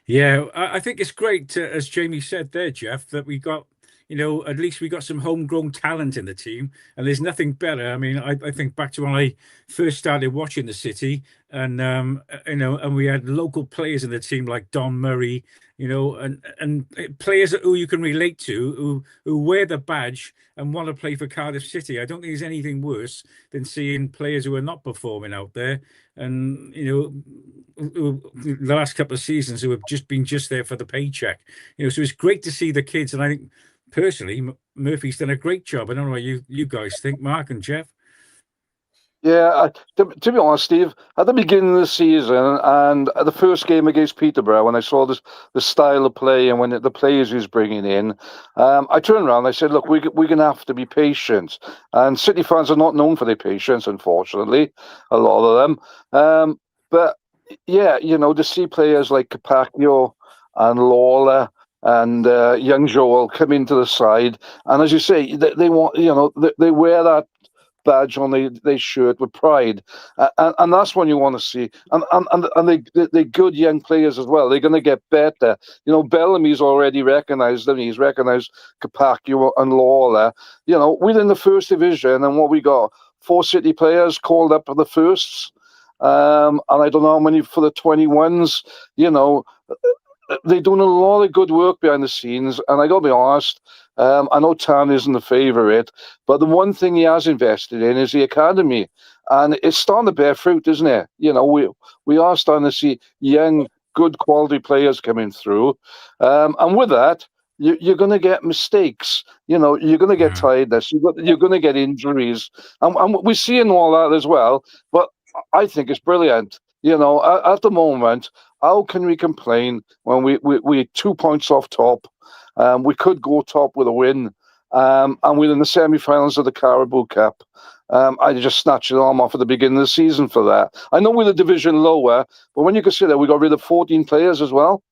Yeah, I think it's great, as Jamie said there, Jeff, that we got, at least we got some homegrown talent in the team, and there's nothing better. I mean, I think back to when I first started watching the City, and and we had local players in the team like Don Murray, and players who you can relate to, who wear the badge and want to play for Cardiff City. I don't think there's anything worse than seeing players who are not performing out there, and the last couple of seasons who have just been there for the paycheck. So it's great to see the kids, and I think personally Murphy's done a great job. I don't know what you guys think, Mark and Jeff. Yeah, to be honest, Steve, at the beginning of the season and the first game against Peterborough, when I saw the style of play and when the players he was bringing in, I turned around and I said, look, we're going to have to be patient. And City fans are not known for their patience, unfortunately, a lot of them. But yeah, to see players like Capaccio and Lawler and young Joel come into the side, and as you say, they want, they wear that badge on their shirt with pride, and that's what you want to see. And they good young players as well. They're going to get better. Bellamy's already recognised them. He's recognised Capaccio and Lawler. Within the first division, and what we got, 4 City players called up for the firsts, and I don't know how many for the 21s. They're doing a lot of good work behind the scenes, and I got to be honest, I know Tan isn't the favourite, but the one thing he has invested in is the academy, and it's starting to bear fruit, isn't it? We are starting to see young, good quality players coming through, and with that, you're going to get mistakes. You're going to get tiredness. You're going to get injuries, and we're seeing all that as well. But I think it's brilliant. At the moment, how can we complain when we're 2 points off top? We could go top with a win, and we're in the semi-finals of the Carabao Cup. I just snatched it arm off at the beginning of the season for that. I know we're the division lower, but when you consider we got rid of 14 players as well,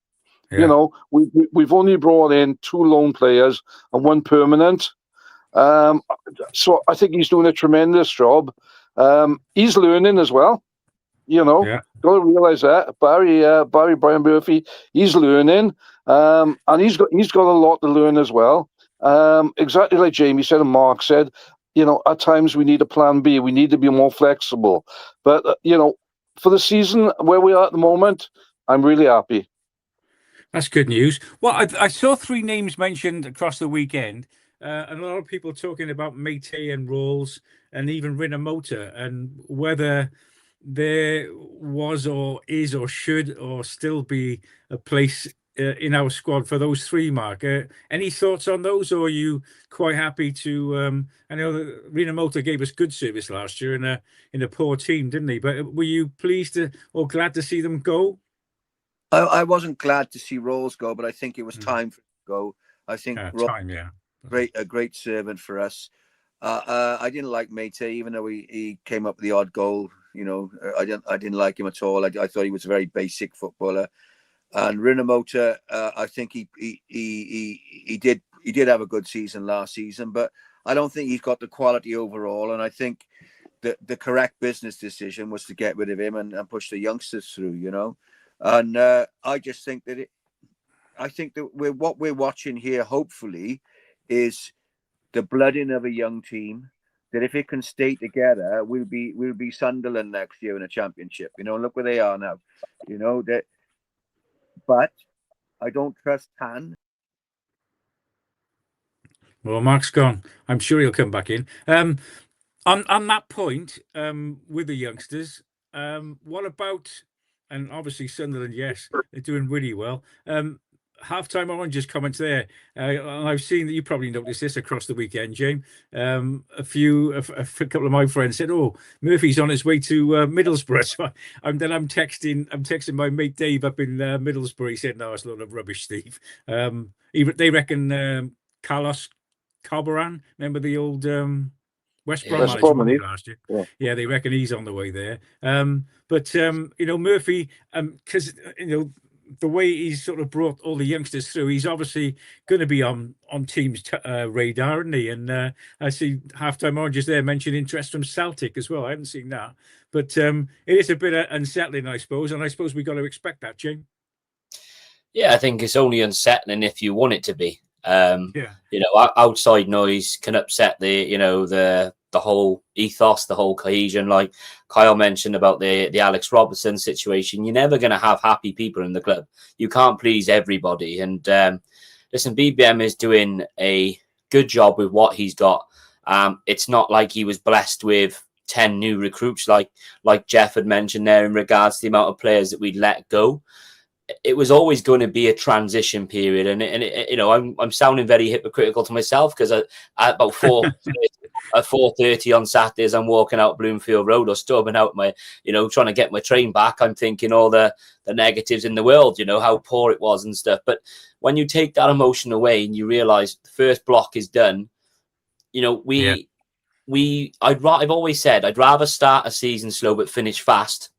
we've only brought in 2 loan players and 1 permanent. So I think he's doing a tremendous job. He's learning as well. Got to realise that Barry Brian Murphy, he's learning, and he's got a lot to learn as well. Exactly like Jamie said and Mark said, at times we need a plan B. We need to be more flexible. But for the season where we are at the moment, I'm really happy. That's good news. Well, I saw 3 names mentioned across the weekend, and a lot of people talking about Mété and Rolls and even Rinomota, and whether there was or is or should or still be a place in our squad for those 3, Mark. Any thoughts on those, or are you quite happy to? I know that Rinomota gave us good service last year in a poor team, didn't he? But were you pleased or glad to see them go? I wasn't glad to see Rolls go, but I think it was time for him to go. I think Time, yeah. A great servant for us. I didn't like Mété, even though he came up with the odd goal. You know, I didn't like him at all. I thought he was a very basic footballer. And Rinomota, I think he did have a good season last season, but I don't think he's got the quality overall. And I think the correct business decision was to get rid of him and push the youngsters through. You know. And I just think that what we're watching here, hopefully, is the blooding of a young team. That if it can stay together, we'll be Sunderland next year in a championship. You know, look where they are now. You know that, but I don't trust Han. Well, Mark's gone. I'm sure he'll come back in. On that point, with the youngsters, what about? And obviously Sunderland, yes, they're doing really well. Halftime Orange's comments there. I've seen that you probably noticed this across the weekend, James. A couple of my friends said, "Oh, Murphy's on his way to Middlesbrough." So I'm texting my mate Dave up in Middlesbrough. He said, "No, it's a lot of rubbish, Steve." They reckon Carlos Corberan, remember the old West Brom manager last year. Yeah, they reckon he's on the way there. But Murphy, because the way he's sort of brought all the youngsters through, he's obviously going to be on teams' radar, isn't he? And I see Halftime Oranges there mentioned interest from Celtic as well. I haven't seen that, but it is a bit unsettling, I suppose, and I suppose we've got to expect that, Jane. Yeah, I think it's only unsettling if you want it to be. Outside noise can upset the whole ethos, the whole cohesion. Like Kyle mentioned about the Alex Robertson situation, you're never going to have happy people in the club. You can't please everybody. And listen, BBM is doing a good job with what he's got. It's not like he was blessed with 10 new recruits, like Jeff had mentioned there in regards to the amount of players that we'd let go. It was always going to be a transition period, and I'm sounding very hypocritical to myself because at about 4:30 on Saturdays, I'm walking out Bloomfield Road or stubbing out my, trying to get my train back. I'm thinking all the negatives in the world, how poor it was and stuff. But when you take that emotion away and you realise the first block is done, I've always said I'd rather start a season slow but finish fast,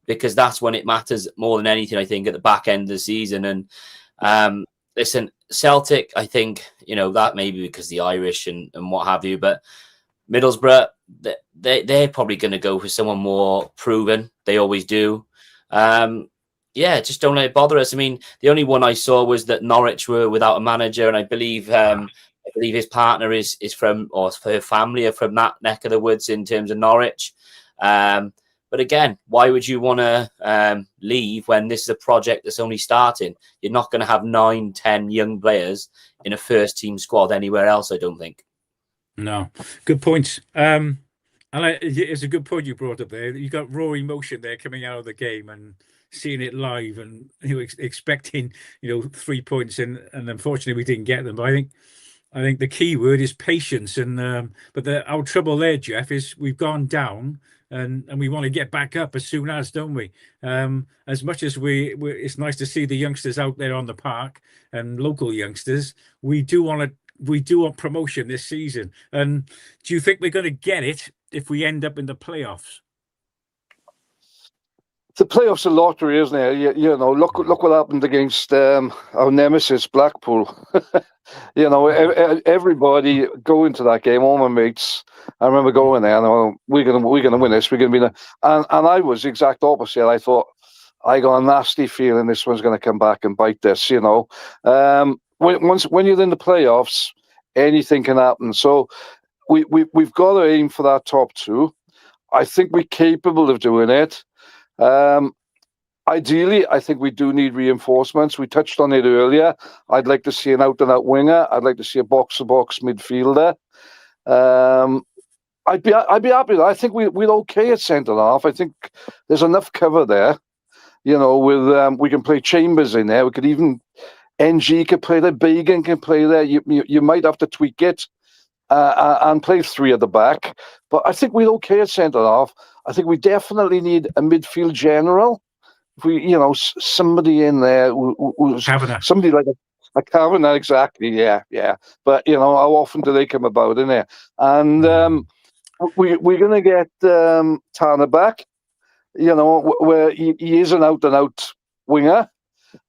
because that's when it matters more than anything, I think, at the back end of the season. And listen, Celtic, I think, that may be because the Irish and what have you, but Middlesbrough, they're probably going to go for someone more proven. They always do. Just don't let it bother us. I mean, the only one I saw was that Norwich were without a manager, and I believe his partner is from, or her family are from that neck of the woods in terms of Norwich. But again, why would you want to leave when this is a project that's only starting? You're not going to have 9-10 young players in a first team squad anywhere else, I don't think. No, good point. And it's a good point you brought up there. You got raw emotion there coming out of the game and seeing it live, and expecting 3 points, and unfortunately we didn't get them. But I think the key word is patience. And but our trouble there, Jeff, is we've gone down. And we want to get back up as soon as, don't we? As much as it's nice to see the youngsters out there on the park and local youngsters. We do want promotion this season. And do you think we're going to get it if we end up in the playoffs? The playoffs are lottery, isn't it? Look what happened against our nemesis Blackpool. Everybody go into that game. All my mates, I remember going there, and we're gonna win this. We're gonna be there. And I was the exact opposite. I thought, I got a nasty feeling this one's gonna come back and bite this. When you're in the playoffs, anything can happen. So we've got to aim for that top 2. I think we're capable of doing it. Ideally, I think we do need reinforcements. We touched on it earlier. I'd like to see an out-and-out winger. I'd like to see a box-to-box midfielder. I'd be happy with that. I think we're okay at centre half. I think there's enough cover there. You know, with we can play Chambers in there. We could even NG could play there. Bagan can play there. You might have to tweak it and play 3 at the back. But I think we're okay at centre half. I think we definitely need a midfield general. If we, you know, somebody in there who's somebody like a Kavanagh, exactly. Yeah. But you know, how often do they come about in there? And we're going to get Tanner back. You know, where he is an out-and-out winger.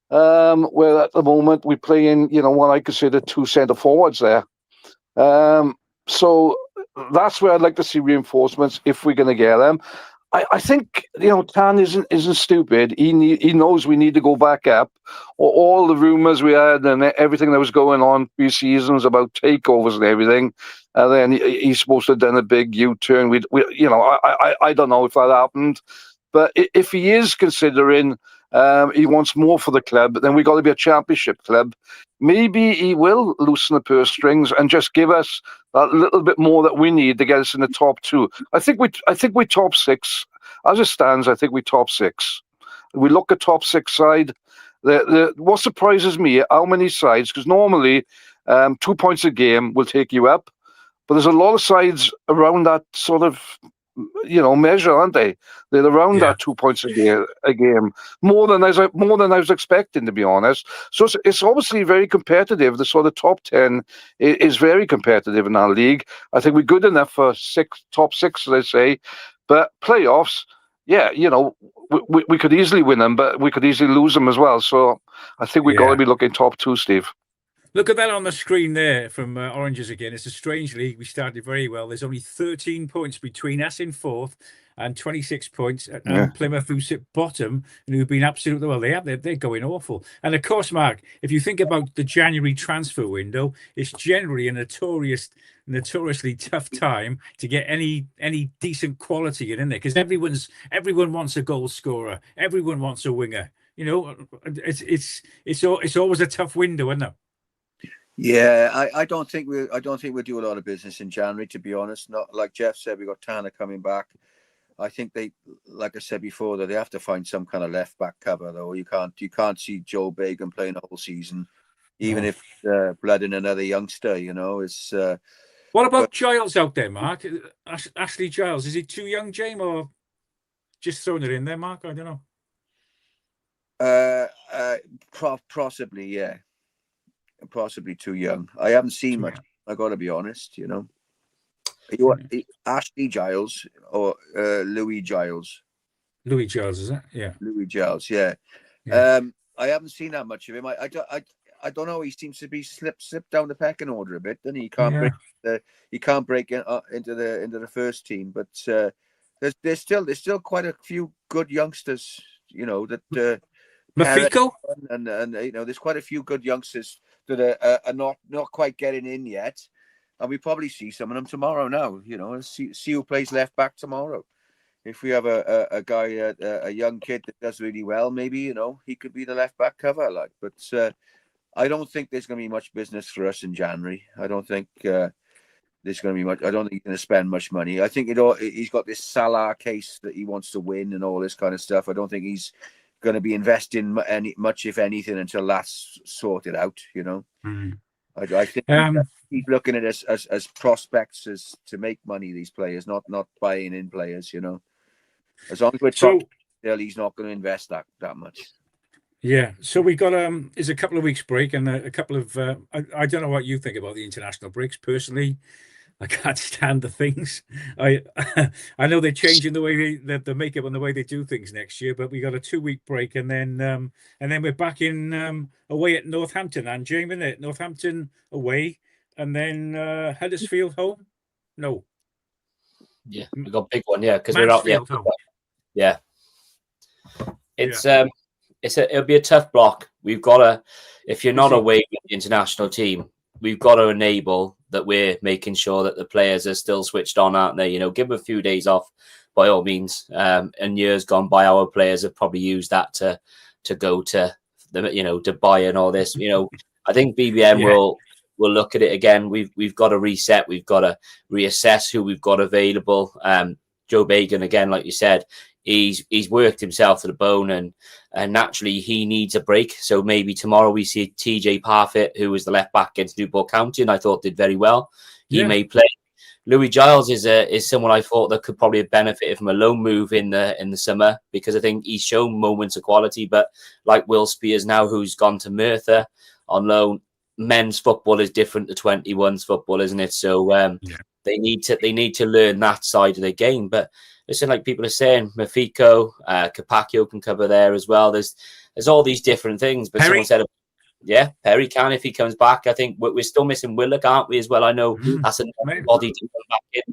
Where at the moment we play in, you know, what I consider 2 centre forwards there. So that's where I'd like to see reinforcements if we're going to get them. I think, you know, Tan isn't stupid. He knows we need to go back up. All the rumours we had and everything that was going on few seasons about takeovers and everything, and then he's supposed to have done a big U-turn. We you know, I don't know if that happened, but if he is considering he wants more for the club, then we've got to be a championship club. Maybe he will loosen the purse strings and just give us that little bit more that we need to get us in the top 2. I think we top 6 as it stands. I think we top 6. We look at top 6 side. What surprises me, how many sides? Because normally 2 points a game will take you up, but there's a lot of sides around that sort of, you know, measure, aren't they? They're around that 2 points a game, more than I was expecting, to be honest. So it's obviously very competitive. The sort of top 10 is very competitive in our league. I think we're good enough for top 6, as I say. But playoffs, yeah, you know, we could easily win them, but we could easily lose them as well. So I think we've got to be looking top 2, Steve. Look at that on the screen there from Oranges again. It's a strange league. We started very well. There's only 13 points between us in 4th and 26 points and Plymouth, who sit bottom and who've been absolutely, well, they're going awful. And of course, Mark, if you think about the January transfer window, it's generally a notoriously tough time to get any decent quality in there, because everyone wants a goal scorer. Everyone wants a winger. You know, it's always a tough window, isn't it? Yeah, I don't think we'll do a lot of business in January, to be honest. Not like Jeff said, we got Tanner coming back. I think they, like I said before, that they have to find some kind of left back cover, though. You can't see Joe Bagan playing the whole season, even if blood in another youngster. You know, it's. What about Giles out there, Mark? Ashley Giles, is he too young, James, or just throwing it in there, Mark? I don't know. Possibly, yeah. Possibly too young. I haven't seen much. I got to be honest. You know, Ashley Giles or Louis Giles? Louis Giles, is it? Yeah, Louis Giles. Yeah. I haven't seen that much of him. I don't know. He seems to be slipped down the pecking order a bit. Then he can't break into the first team. But there's still quite a few good youngsters. You know that. Mafiko? And you know, there's quite a few good youngsters that are not quite getting in yet, and we probably see some of them tomorrow. Now, you know, see who plays left back tomorrow. If we have a guy, a young kid that does really well, maybe, you know, he could be the left back cover. Like, but I don't think there's going to be much business for us in January. I don't think there's going to be much. I don't think he's going to spend much money. I think he's got this Salah case that he wants to win and all this kind of stuff. I don't think he's going to be investing much, if anything, until that's sorted out. You know, I think he's looking at us as prospects, as to make money. These players, not buying in players. You know, as long as we're top, he's not going to invest that much. Yeah, so we got is a couple of weeks break and a couple of I don't know what you think about the international breaks. Personally, I can't stand the things. I know they're changing the way the makeup and the way they do things next year, but we got a 2-week break and then we're back in away at Northampton, and James, isn't it? Northampton away and then Huddersfield home. No. Yeah, we got a big one, yeah, because we're out there. Yeah. It'll be a tough block. We've got to, if you're not away with the international team, we've got to enable that we're making sure that the players are still switched on, aren't they? You know, give them a few days off by all means. In years gone by, our players have probably used that to go to the, you know, Dubai and all this. You know, I think BBM will look at it again. We've got to reset. We've got to reassess who we've got available. Joe Bagan, again, like you said, he's worked himself to the bone, and naturally he needs a break. So maybe tomorrow we see TJ Parfitt, who was the left back against Newport County, and I thought did very well. He may play. Louis Giles is someone I thought that could probably have benefited from a loan move in the summer, because I think he's shown moments of quality. But like Will Spears now, who's gone to Merthyr on loan, men's football is different to 21's football, isn't it? So they need to learn that side of the game. But listen, like people are saying, Mafiko, Capaccio can cover there as well. There's all these different things. But Perry. someone said, Perry can if he comes back. I think we're still missing Willock, aren't we, as well? I know that's another body to come back in.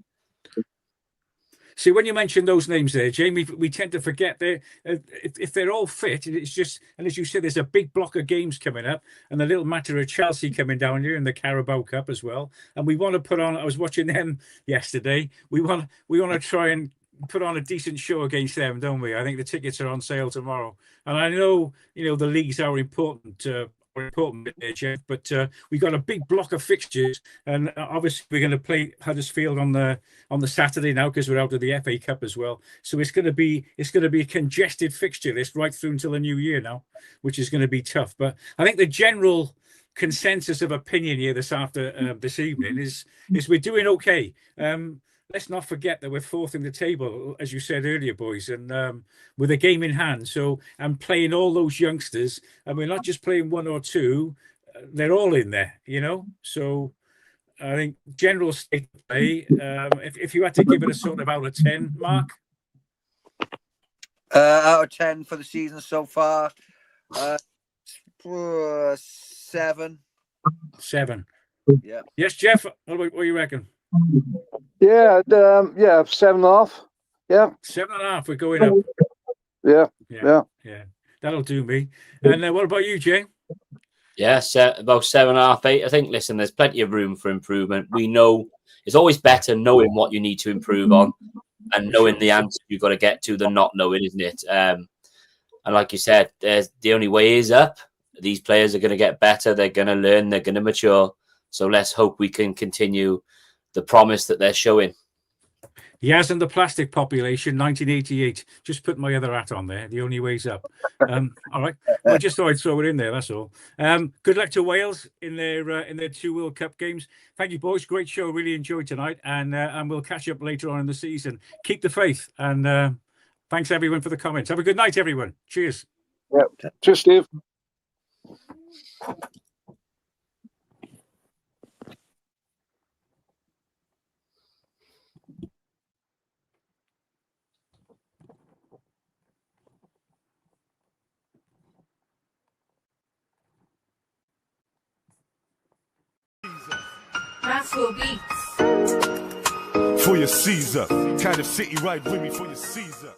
See, when you mention those names there, Jamie, we tend to forget if they're all fit. It's just, and as you said, there's a big block of games coming up, and the little matter of Chelsea coming down here in the Carabao Cup as well. And we want to put on. I was watching them yesterday. We want to try and put on a decent show against them, don't we? I think the tickets are on sale tomorrow, and I know the leagues are important. There, Jeff, but we got a big block of fixtures, and obviously we're going to play Huddersfield on the Saturday now, because we're out of the FA Cup as well. So it's going to be a congested fixture list right through until the new year now, which is going to be tough. But I think the general consensus of opinion here this evening is we're doing okay. Let's not forget that we're fourth in the table, as you said earlier, boys, and with a game in hand. So, and playing all those youngsters, and we're not just playing one or two; they're all in there, So, I think general state of play. If you had to give it a sort of out of 10, Mark, out of 10 for the season so far, 7. 7. Yeah. Yes, Jeff. What do you reckon? Yeah, 7.5. Yeah, 7.5. We're going up. Yeah. That'll do me. And what about you, Jay? Yes, about 7.5, 8. I think. Listen, there's plenty of room for improvement. We know it's always better knowing what you need to improve on, and knowing the answer you've got to get to than not knowing, isn't it? And like you said, the only way is up. These players are going to get better. They're going to learn. They're going to mature. So let's hope we can continue the promise that they're showing. Yes, and the plastic population, 1988. Just put my other hat on there. The only way's up. All right. Well, I just thought I'd throw it in there. That's all. Good luck to Wales in their 2 World Cup games. Thank you, boys. Great show. Really enjoyed tonight, and we'll catch up later on in the season. Keep the faith, and thanks everyone for the comments. Have a good night, everyone. Cheers. Yeah. Cheers, Steve. Maxwell Beats. For your Caesar, Cardiff City, ride with me for your Caesar.